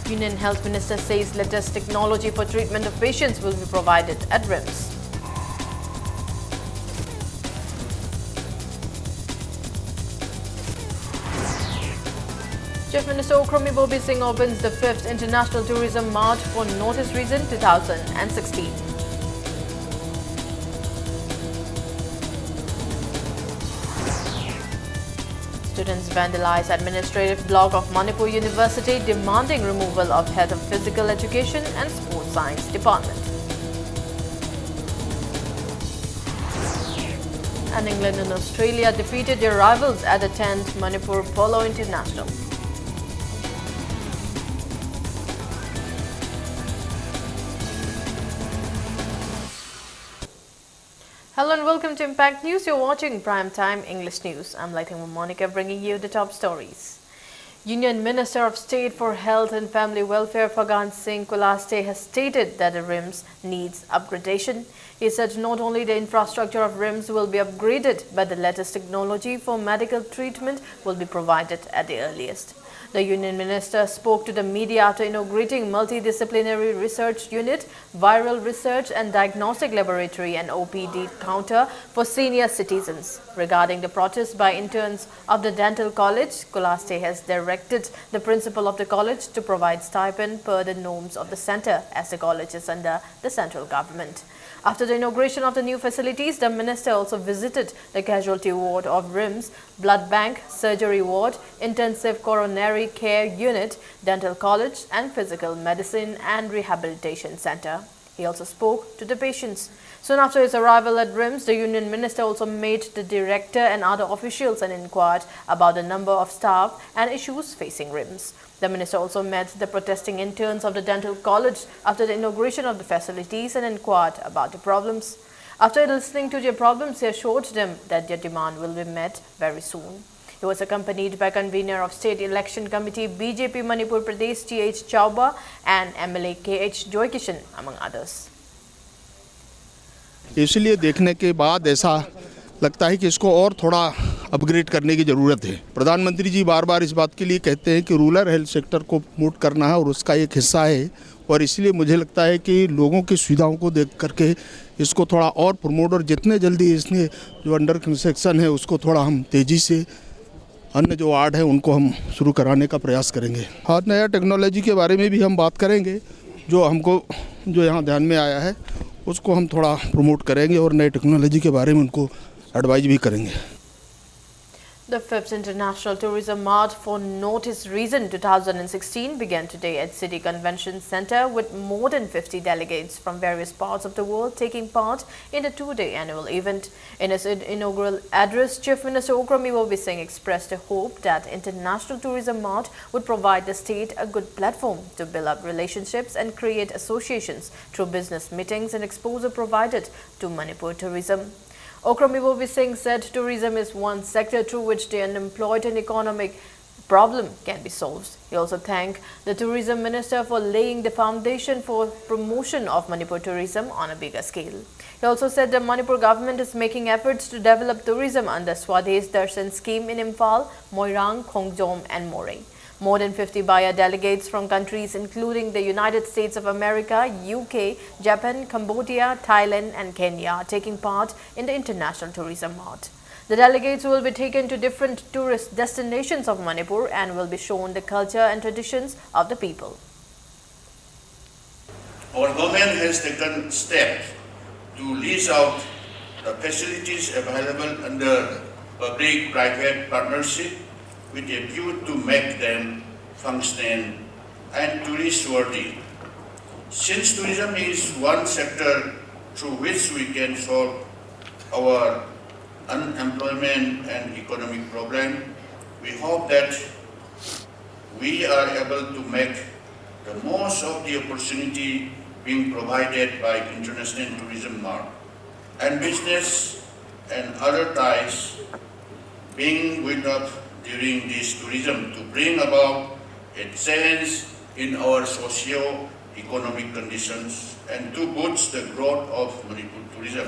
Union Health Minister says latest technology for treatment of patients will be provided at RIMS. Chief Minister Ningthibi Singh opens the 5th International Tourism March for Notice Reason 2016. Students vandalize administrative block of Manipur University demanding removal of head of physical education and sports science department. And England and Australia defeated their rivals at the 10th Manipur Polo International. Hello and welcome to Impact News. You're watching Primetime English News. I'm Lighting Monica bringing you the top stories. Union Minister of State for Health and Family Welfare Phaggan Singh Kulaste has stated that the RIMS needs upgradation. He said not only the infrastructure of RIMS will be upgraded, but the latest technology for medical treatment will be provided at the earliest. The Union Minister spoke to the media after inaugurating multidisciplinary research unit, viral research and diagnostic laboratory and OPD counter for senior citizens. Regarding the protest by interns of the dental college, Kulaste has directed the principal of the college to provide stipend per the norms of the centre, as the college is under the central government. After the inauguration of the new facilities, the minister also visited the casualty ward of RIMS, blood bank, surgery ward, intensive coronary care unit, dental college and physical medicine and rehabilitation center. He also spoke to the patients. Soon after his arrival at RIMS, the union minister also met the director and other officials and inquired about the number of staff and issues facing RIMS. The minister also met the protesting interns of the dental college after the inauguration of the facilities and inquired about the problems. After listening to their problems, he assured them that their demand will be met very soon. He was accompanied by convener of State Election Committee BJP Manipur Pradesh T.H. Chauba and MLA K.H. Joykishan, among others. इसलिए देखने के बाद ऐसा लगता है कि इसको और थोड़ा अपग्रेड करने की ज़रूरत है। प्रधानमंत्री जी बार बार इस बात के लिए कहते हैं कि रूरल हेल्थ सेक्टर को प्रमोट करना है और उसका एक हिस्सा है, और इसलिए मुझे लगता है कि लोगों की सुविधाओं को देख करके इसको थोड़ा और प्रमोट, और जितने जल्दी इसमें जो अंडर कंस्ट्रक्शन है उसको थोड़ा हम तेज़ी से अन्य जो वार्ड है उनको हम शुरू कराने का प्रयास करेंगे। हाँ, नया टेक्नोलॉजी के बारे में भी हम बात करेंगे। जो यहाँ ध्यान में आया है उसको हम थोड़ा प्रमोट करेंगे और नए टेक्नोलॉजी के बारे में उनको एडवाइज भी करेंगे। The 5th International Tourism March for Notice Reason 2016 began today at City Convention Centre with more than 50 delegates from various parts of the world taking part in the two-day annual event. In his inaugural address, Chief Minister Ningthibi Singh expressed a hope that International Tourism March would provide the state a good platform to build up relationships and create associations through business meetings and exposure provided to Manipur tourism. Ningthibi Singh said tourism is one sector through which the unemployed and economic problem can be solved. He also thanked the tourism minister for laying the foundation for promotion of Manipur tourism on a bigger scale. He also said the Manipur government is making efforts to develop tourism under Swadesh Darshan scheme in Imphal, Moirang, Khongjom and Moreh. More than 50 buyer delegates from countries including the United States of America, UK, Japan, Cambodia, Thailand and Kenya are taking part in the International Tourism March. The delegates will be taken to different tourist destinations of Manipur and will be shown the culture and traditions of the people. Our government has taken steps to lease out the facilities available under public-private partnership with a view to make them functional and tourist-worthy. Since tourism is one sector through which we can solve our unemployment and economic problem, we hope that we are able to make the most of the opportunity being provided by International Tourism March and business and other ties being with us during this tourism to bring about a change in our socio-economic conditions and to boost the growth of Manipur tourism.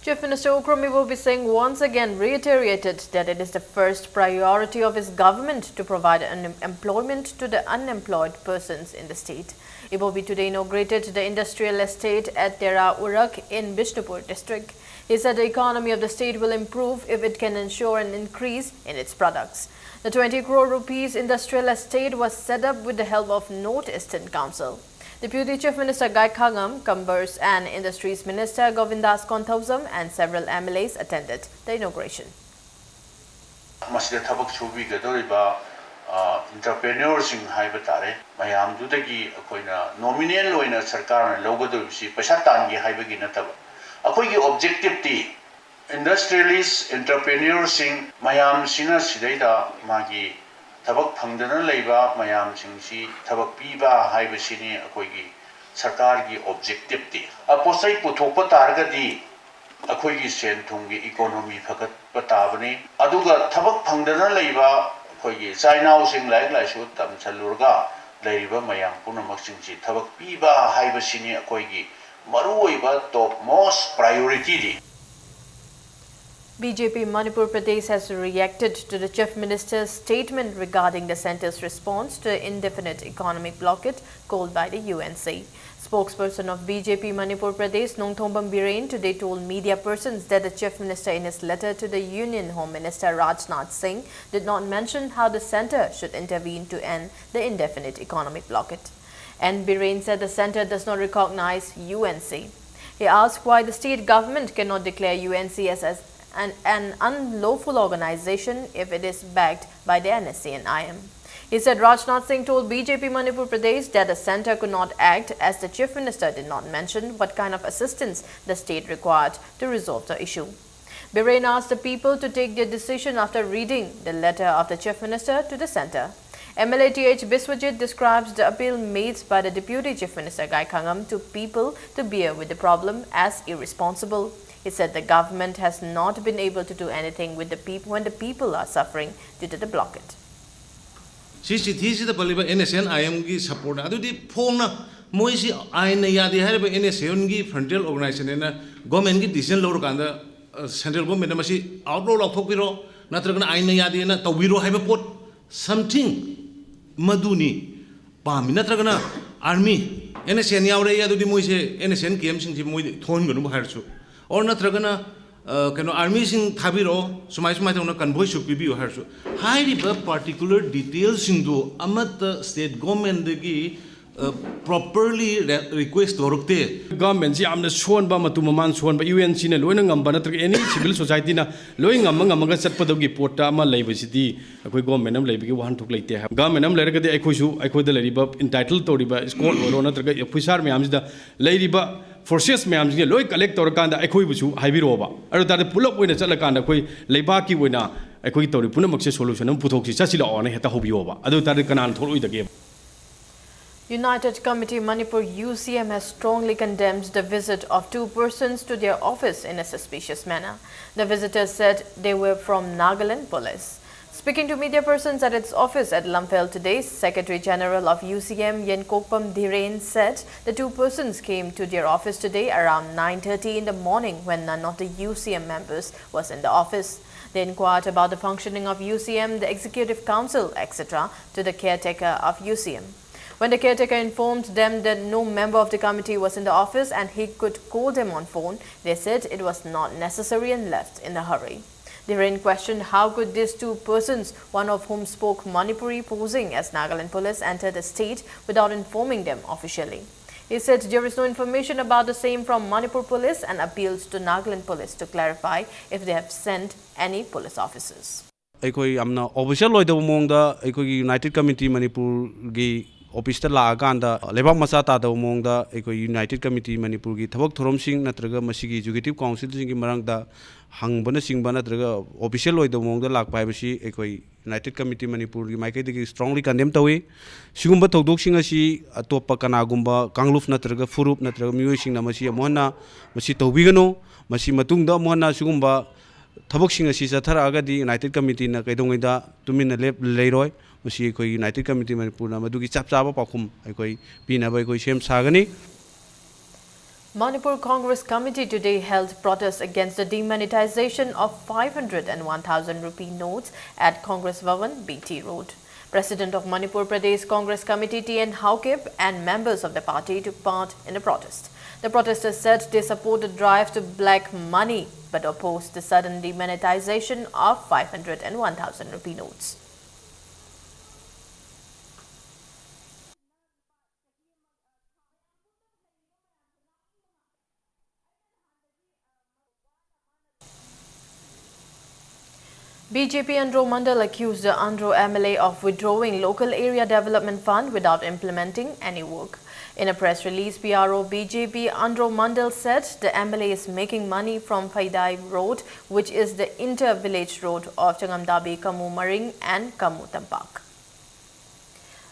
Chief Minister Ukhromibobby Singh once again reiterated that it is the first priority of his government to provide employment to the unemployed persons in the state. Ibobby today inaugurated the industrial estate at Tera Urak in Bishnupur district. He said the economy of the state will improve if it can ensure an increase in its products. The 20 crore rupees industrial estate was set up with the help of North Eastern Council. Deputy Chief Minister Gai Khangam, Commerce and Industries Minister Govindas Konthausam and several MLAs attended the inauguration. Entrepreneurs in Haibatare, Mayam Dudagi, Akoina, nominal in a Sarkar and Logo, Pashatangi Haibaginataba. Akogi objective T. Industrialists, entrepreneurs in Mayam Sina Sideda, Magi, Tabak Pangdana Leva, Mayam Singsi, Tabak Piba, Haibasini, Akogi, Sarkargi objective T. A postai Putopa Targadi, Akogi Sentungi economy Pakat Patabani, Aduga, Tabak Pangdana Leva. China sing like shoot them Salurga, Lariba Mayam Punamaksinchi, Tabak Piba, Haibasini, Akoigi, Maruiba, top most priority. BJP Manipur Pradesh has reacted to the Chief Minister's statement regarding the centre's response to the indefinite economic blockade called by the UNC. Spokesperson of BJP Manipur Pradesh, Ningthibi today told media persons that the Chief Minister in his letter to the Union Home Minister Rajnath Singh did not mention how the centre should intervene to end the indefinite economic blockade. And Biren said the centre does not recognize UNC. He asked why the state government cannot declare UNC as an unlawful organization if it is backed by the NSC and IM. He said Rajnath Singh told BJP Manipur Pradesh that the centre could not act as the Chief Minister did not mention what kind of assistance the state required to resolve the issue. Biren asked the people to take their decision after reading the letter of the Chief Minister to the centre. MLA TH Biswajit describes the appeal made by the Deputy Chief Minister Gai Khangam to people to bear with the problem as irresponsible. He said the government has not been able to do anything with the people when the people are suffering due to the blockade. CCTC the Paliba NSN IMG support. Adu di phone moisi aina yadi hariba NSN gi frontier organization na government gi decision lor kanda central government masi outlaw lathokpiro natragana aina yadi na tawiro haiba pot something maduni pami natragana army NSN yaure adu di moise NSN KM sing ji moi thon ganu harchu or natragana kano army sing thabiro sumai tawna convoy supibi harchu hairiba particular details sindu amat state government gi properly request dorokte government ji amna shon ba matu maman shon ba UNC na loina ngamba na any civil society na loi ngam ga chatpa dogi porta ama leibasidi akoi government am leibigi wan thuk leite ha government am leira gadi akoi su akoi da leiriba entitled toriba score oro na traga officer me amjida leiriba forces me amjige loi collect tor kanda akoi busu haibiro ba aro da pull up oina chatla kanda akoi leiba ki oina akoi tori punamak se solution am puthok si chasila on heta hobiyo ba ado ta kanan tholoi da ge. United Committee Manipur UCM has strongly condemned the visit of two persons to their office in a suspicious manner. The visitors said they were from Nagaland Police. Speaking to media persons at its office at Lamphel today, Secretary General of UCM Yenkokpam Dhiren said the two persons came to their office today around 9:30 in the morning when none of the UCM members was in the office. They inquired about the functioning of UCM, the Executive Council, etc. to the caretaker of UCM. When the caretaker informed them that no member of the committee was in the office and he could call them on phone, they said it was not necessary and left in a hurry. Dhiren questioned how could these two persons, one of whom spoke Manipuri posing as Nagaland Police, enter the state without informing them officially. He said there is no information about the same from Manipur Police and appealed to Nagaland Police to clarify if they have sent any police officers. Ekoi amna official loida mongda ekoi United Committee Manipur gi office ta la ganda leba masa ta da mongda ekoi United Committee Manipur gi thabak thorom sing natraga masigi executive council sing gi marangda hangbana singba natraga official loida mongda lak pai basi ekoi United Committee Manipur gi maikai gi strongly condemn tawi sigumba thodok sing asi atopa kana gumba kangluf natraga furup natraga mioi sing na masi amona masi tawbigano masi matungda amona sigumba thabak sing asi chathara agadi United Committee na kaidongaida tumina lep leiroi masi ekoi United Committee Manipur na madugi chap chaba pakhum ekoi pina ba ekoi sem sagani. Manipur Congress Committee today held protests against the demonetization of 500 and 1,000 rupee notes at Congress Bhavan, BT Road. President of Manipur Pradesh Congress Committee T.N. Haukip and members of the party took part in the protest. The protesters said they support the drive to black money but opposed the sudden demonetization of 500 and 1,000 rupee notes. BJP Andro Mandal accused the Andro MLA of withdrawing local area development fund without implementing any work. In a press release, PRO BJP Andro Mandal said the MLA is making money from Faidai Road, which is the inter-village road of Ningthibi Kamu Maring and Kamu Tampak.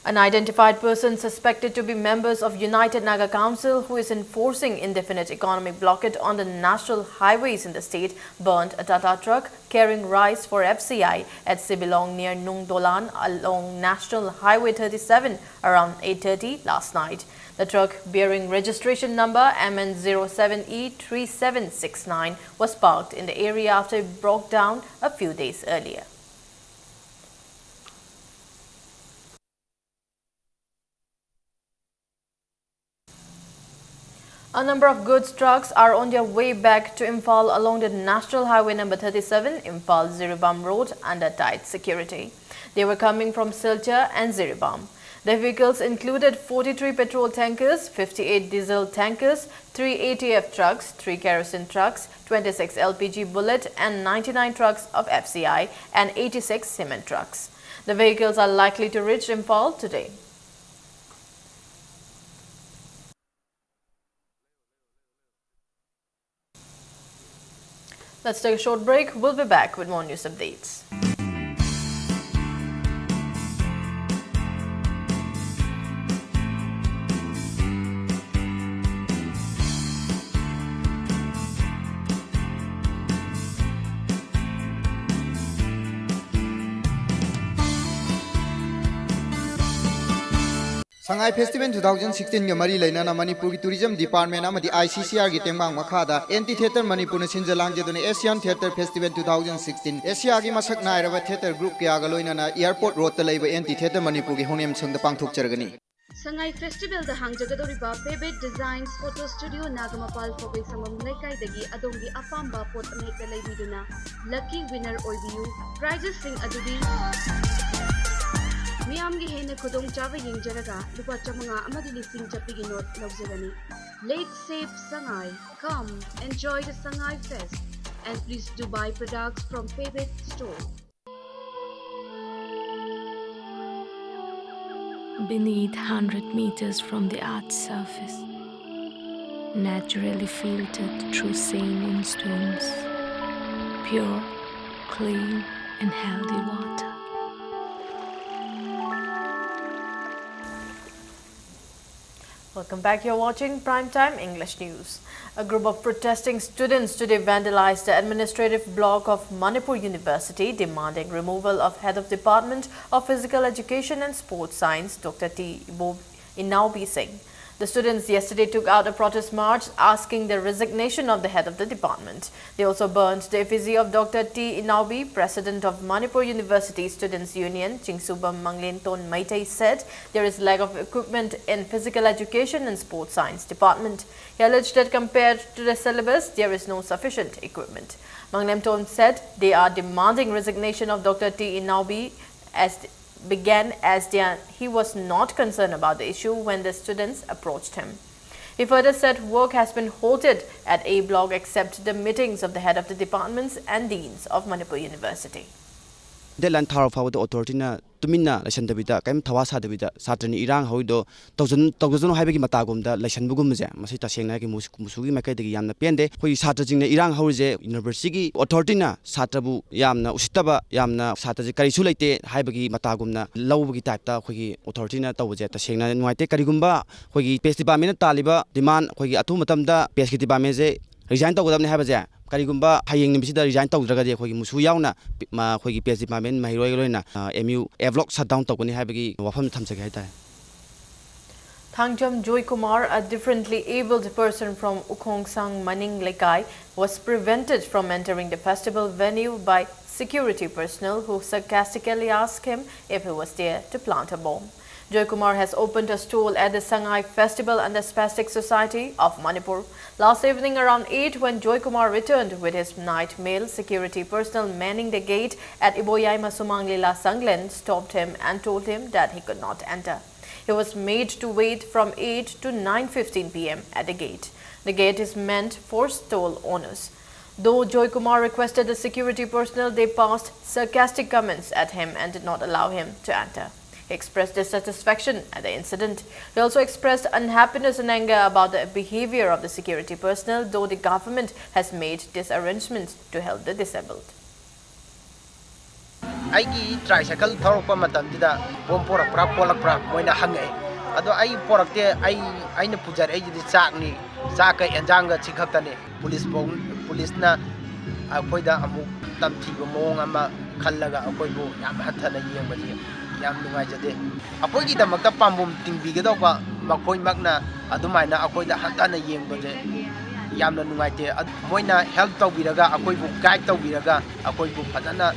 Unidentified person suspected to be members of United Naga Council who is enforcing indefinite economic blockade on the national highways in the state burnt a Tata truck carrying rice for FCI at Sibilong near Nung Dolan along National Highway 37 around 8:30 last night. The truck bearing registration number MN07E3769 was parked in the area after it broke down a few days earlier. A number of goods trucks are on their way back to Imphal along the National Highway number 37, Imphal-Ziribam Road under tight security. They were coming from Silchar and Ziribam. The vehicles included 43 petrol tankers, 58 diesel tankers, 3 ATF trucks, 3 kerosene trucks, 26 LPG bullet and 99 trucks of FCI and 86 cement trucks. The vehicles are likely to reach Imphal today. Let's take a short break. We'll be back with more news updates. Shanghai Festival 2016 ga mari lainana Manipur ki Tourism Department amadi ICCR gi tengmang makhada Anti Theatre Manipur na sinjalang jedone Asian Theatre Festival 2016 Asia gi masak nairaba theatre group kya ga loinana Airport Road ta leiba Anti Theatre Manipur gi hongem changda pangthok chargani Shanghai Festival da hangjagadoriba Pebet Designs Photo Studio Nagamapal Phobei Samam Laikai dagi adongi apamba pot amhekta leibiduna lucky winner oibiu prizes sing adudi Miamgi hena kudong chava yingjaraga lupa chamanga amadi lising chapigi note lawjagani. Late save Shanghai. Come enjoy the Shanghai Fest and please do buy products from Pebet store. Beneath 100 meters from the Earth's surface, naturally filtered through saline stones, pure, clean and healthy water. Welcome back. You're watching Primetime English News. A group of protesting students today vandalized the administrative block of Manipur University, demanding removal of Head of Department of Physical Education and Sports Science, Dr. Ningthibi Singh. The students yesterday took out a protest march asking the resignation of the head of the department. They also burnt the effigy of Dr. Ningthibi. President of Manipur University Students Union, Chingsubam Manglinton Maitai, said there is lack of equipment in Physical Education and Sports Science department. He alleged that compared to the syllabus, there is no sufficient equipment. Manglinton said they are demanding resignation of Dr. Ningthibi as he was not concerned about the issue when the students approached him. He further said work has been halted at A block except the meetings of the head of the departments and deans of Manipur University. Deadline thar of the authority na tumina lesson dabita kaim thawasa dabita satrani irang hoido tawzun haibagi matagum da lesson bugum je masi tasengna ki musugi makai dagi yamna pende hoi satra jingna irang hoje university authority na satrabu yamna usitaba yamna satraji kari su leite haibagi matagum na lawbagi type ta hoi authority na tawje tasengna nuaite karigumba hoi pes department taliba demand hoi atu matamda pes department je resign tawgadamne haibaje Karigumba hayeng nimisida resign tawdragadi akhoi musu yauna ma akhoi PS department mahiroi loina MU avlog shutdown tawkani haibagi wafam thamsage haita. Thangjam Joy Kumar, a differently abled person from Ukhongsang Maning Lekai, was prevented from entering the festival venue by security personnel who sarcastically asked him if he was there to plant a bomb. Joy Kumar has opened a stall at the Sangai Festival and the Spastic Society of Manipur. Last evening around 8, when Joy Kumar returned with his night mail, security personnel manning the gate at Iboyaima Sumanglila Sanglen stopped him and told him that he could not enter. He was made to wait from 8 to 9:15 p.m. at the gate. The gate is meant for stall owners. Though Joy Kumar requested the security personnel, they passed sarcastic comments at him and did not allow him to enter. He expressed dissatisfaction at the incident. He also expressed unhappiness and anger about the behavior of the security personnel, though the government has made these arrangements to help the disabled. Aigi tricycle thorokpa matamdida bom porakpra polakpra moina hangai ado ai porakte ai na pujar ai di chakni chaka enjanga chikhaktane police na akoida amu tamthiba mong ama khallaga akoibu yam hathana yengbaji yam nungai jade akoigi damakta pambum tingbigedoba makoi makna adumaina akoida hathana yengbaje yamna nungai te moina help tawbiraga akoibu guide tawbiraga akoibu phajana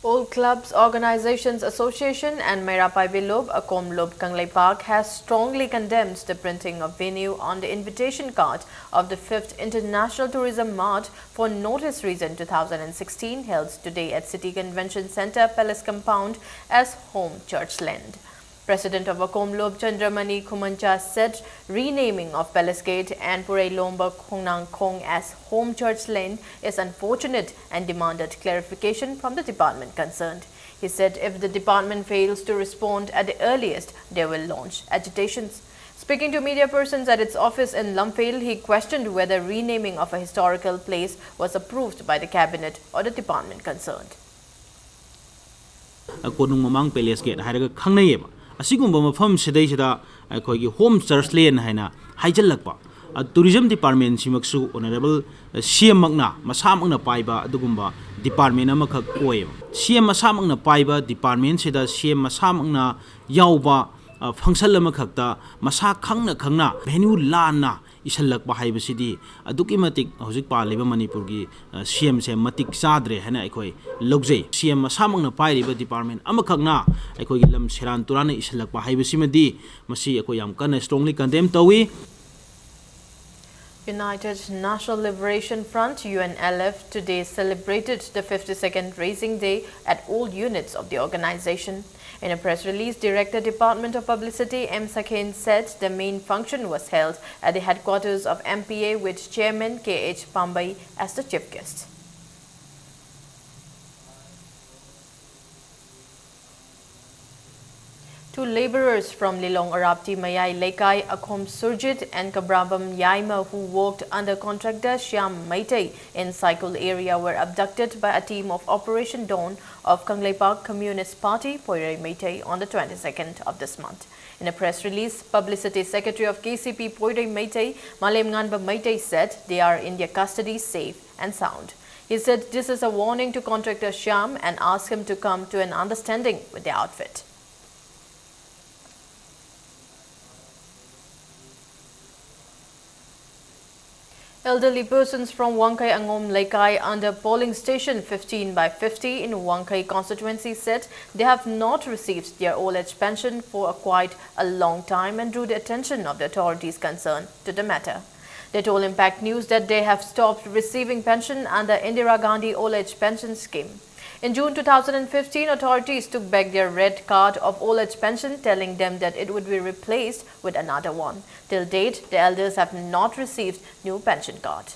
All clubs, organizations, association and Merapai Bilob, Akom Lob Kanglai Park has strongly condemned the printing of venue on the invitation card of the 5th International Tourism March for Notice Reason 2016 held today at City Convention Center Palace Compound as Home Church Land. President of Akom Lob Chandramani Kumancha said renaming of Palace Gate and Purai Lomba Khongnang Khong as Home Church Lane is unfortunate and demanded clarification from the department concerned. He said if the department fails to respond at the earliest, they will launch agitations. Speaking to media persons at its office in Lumfield, he questioned whether renaming of a historical place was approved by the cabinet or the department concerned. Asigumba mafam sidayda akoigi home church lane haina haijalakpa tourism department simaksu honorable CM magna masamangna paiba adugumba department amakak koy CM masamangna paiba department sida CM masamangna yauba function amakakta masa khangna venue lana isalakpa haibasidi aduki matik hojik paliba manipur gi CM se matik sadre hana aikoi logjei CM masamangna pairiba department amakhakna aikoi gi lam seran turana isalakpa haibasimadi masi aikoi yam kana strongly condemn tawi. United National Liberation Front UNLF today celebrated the 52nd Racing Day at all units of the organization. In a press release, Director Department of Publicity M. Sakhen said the main function was held at the headquarters of MPA with Chairman K.H. Pambai as the chief guest. Two laborers from Lilong Arapti Mayai Lekai, Akhom Surjit and Kabrabam Yaima who worked under contractor Shyam Maitei in Cycle area were abducted by a team of Operation Dawn of Kanglai Park Communist Party Poirai Maitei on the 22nd of this month. In a press release, Publicity Secretary of KCP Poirai Maitei, Malem Nganba Maitei said they are in their custody safe and sound. He said this is a warning to contractor Shyam and asked him to come to an understanding with the outfit. Elderly persons from Wangkai Angom Lekai under polling station 15 by 50 in Wangkai constituency said they have not received their old age pension for quite a long time and drew the attention of the authorities concerned to the matter. They told Impact News that they have stopped receiving pension under Indira Gandhi Old Age Pension Scheme. In June 2015, authorities took back their red card of old age pension, telling them that it would be replaced with another one. Till date, the elders have not received new pension card.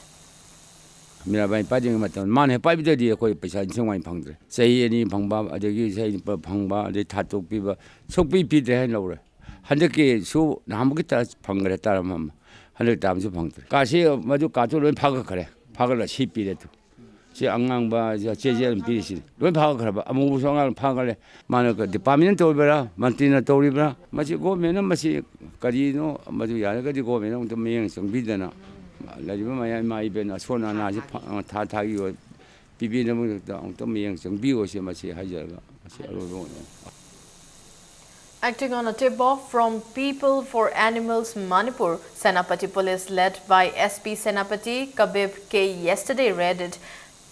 Mirabai pajing matan man he pai bidadi koi paisa insong phangdre sei ani phangba adagi sei phangba ade thatok piba sokpi pi de han lore handaki su namgi ta phangre taram handak tam su phangdre ka se maju ka chu loi phag khare phagla si pi de tu si angang ba jeje pi si loi phag khare ba amu songa phagale man ka department to bera mantina to bera machi go mena machi kari no maju ya ka di go mena to meng song bi dana lajima maya mai ben asona na ji tha tha gi ꯄꯤꯕꯤꯅꯕꯒꯤꯗꯃꯛꯇ ꯑꯃꯨꯛꯇ ꯃꯤꯠꯌꯦꯡ ꯆꯪꯕꯤꯌꯣ ꯃꯁꯤ ꯍꯥꯏꯖꯔꯒ ꯃꯁꯤ ꯑꯔꯣꯏꯕ ꯑꯣꯏꯅ. Acting on a tip-off from People for Animals Manipur, Senapati Police led by SP Senapati Kabib K yesterday raided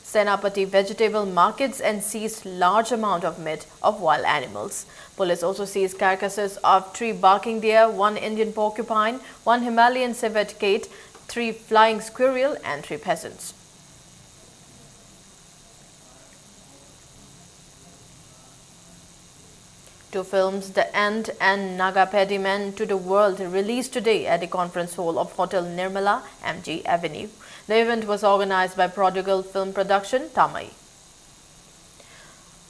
Senapati vegetable markets and seized large amount of meat of wild animals. Police also seized carcasses of 3 barking deer, 1 Indian porcupine, 1 Himalayan civet kite, 3 flying squirrel and 3 pheasants. Two films, The End and Nagapedi Men to the World, released today at the conference hall of Hotel Nirmala, MG Avenue. The event was organized by Prodigal Film Production, Tamai.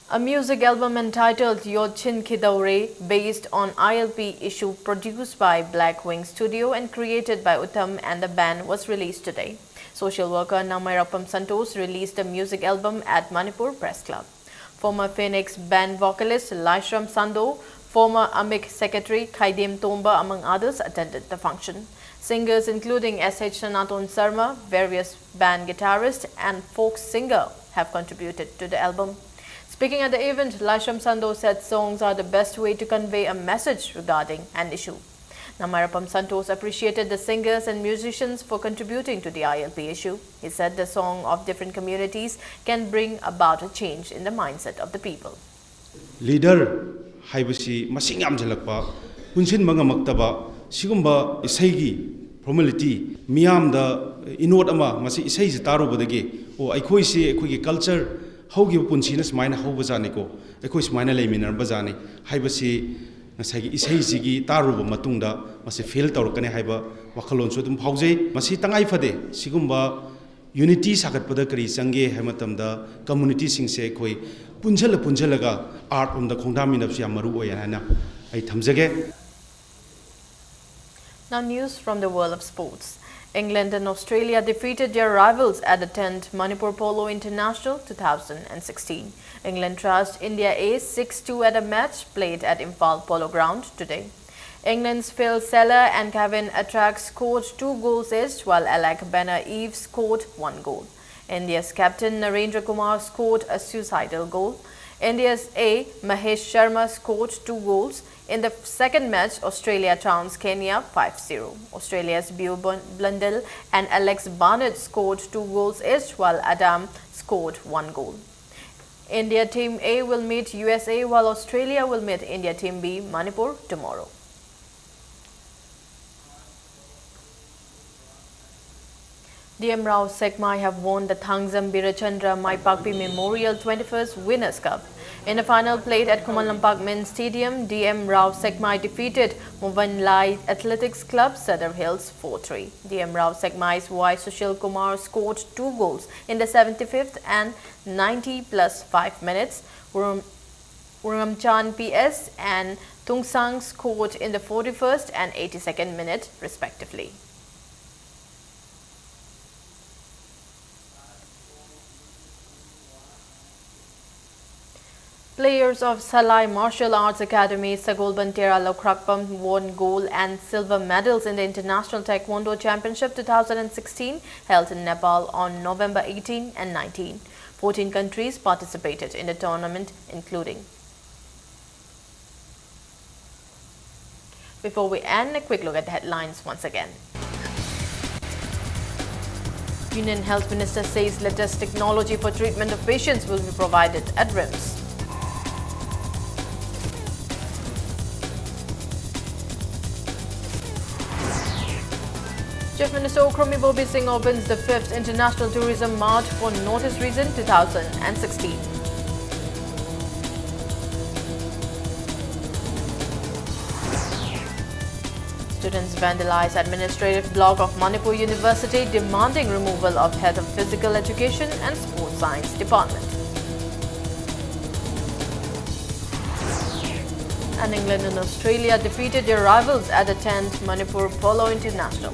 A music album entitled Yochin Kidaure, based on ILP issue produced by Black Wing Studio and created by Uttam and the band, was released today. Social worker Namairapam Santos released the music album at Manipur Press Club. Former Phoenix band vocalist Laishram Sando, former AMIC secretary Khaidim Tomba, among others, attended the function. Singers including S.H. Sanaton Sarma, various band guitarists and folk singer have contributed to the album. Speaking at the event, Laishram Sando said songs are the best way to convey a message regarding an issue. Namarapam Santos appreciated the singers and musicians for contributing to the ILP issue. He said the song of different communities can bring about a change in the mindset of the people. Leader haibasi masing amjalakpa punsin mangamaktaba sigumba isaigi formality miyamda inod ama masi isai taru badage o aikoi se aikoi gi culture haugi punsina smaina haubajani ko aikoi smaina leiminar bajani haibasi ngasagi isai sigi taruba matungda masi fail tawrkani haiba wakhalon su dum phaujai masi tangai fade sigumba unity sagatpada kari change haimatamda community singse khoi punjalaga art on the khongdaminapsi amaru oyana ai thamjage. Now news from the world of sports. England and Australia defeated their rivals at the 10th Manipur Polo International 2016. England thrashed India A 6-2 at a match played at Imphal Polo Ground today. England's Phil Seller and Kevin Attrack scored 2 goals each, while Alec Banner-Eve scored 1 goal. India's captain Narendra Kumar scored a suicidal goal. India's A Mahesh Sharma scored 2 goals. In the second match, Australia trounced Kenya 5-0. Australia's Beau Blundell and Alex Barnett scored 2 goals each, while Adam scored 1 goal. India Team A will meet USA, while Australia will meet India Team B, Manipur, tomorrow. DM Rao Sekmai have won the Thangzam Birachandra Maipakpi Memorial 21st Winners' Cup. In the final played at Kumalampak Men's Stadium, DM Rao Sekmai defeated Movan Lai Athletics Club Sadar Hills 4-3. DM Rao Sekmai's Y Sushil Kumar scored 2 goals in the 75th and 90 plus 5 minutes. Uramchan PS and Tungsang scored in the 41st and 82nd minute respectively. Players of Salai Martial Arts Academy Sagol Bantera Lokrakpam won gold and silver medals in the International Taekwondo Championship 2016 held in Nepal on November 18 and 19. 14 countries participated in the tournament, including. Before we end, a quick look at the headlines once again. Union Health Minister says latest technology for treatment of patients will be provided at RIMS. Chief Minister Okromi Bobi Singh opens the 5th International Tourism March for Notice Reason 2016. Students vandalize administrative block of Manipur University demanding removal of head of physical education and sports science department. And England and Australia defeated their rivals at the 10th Manipur Polo International.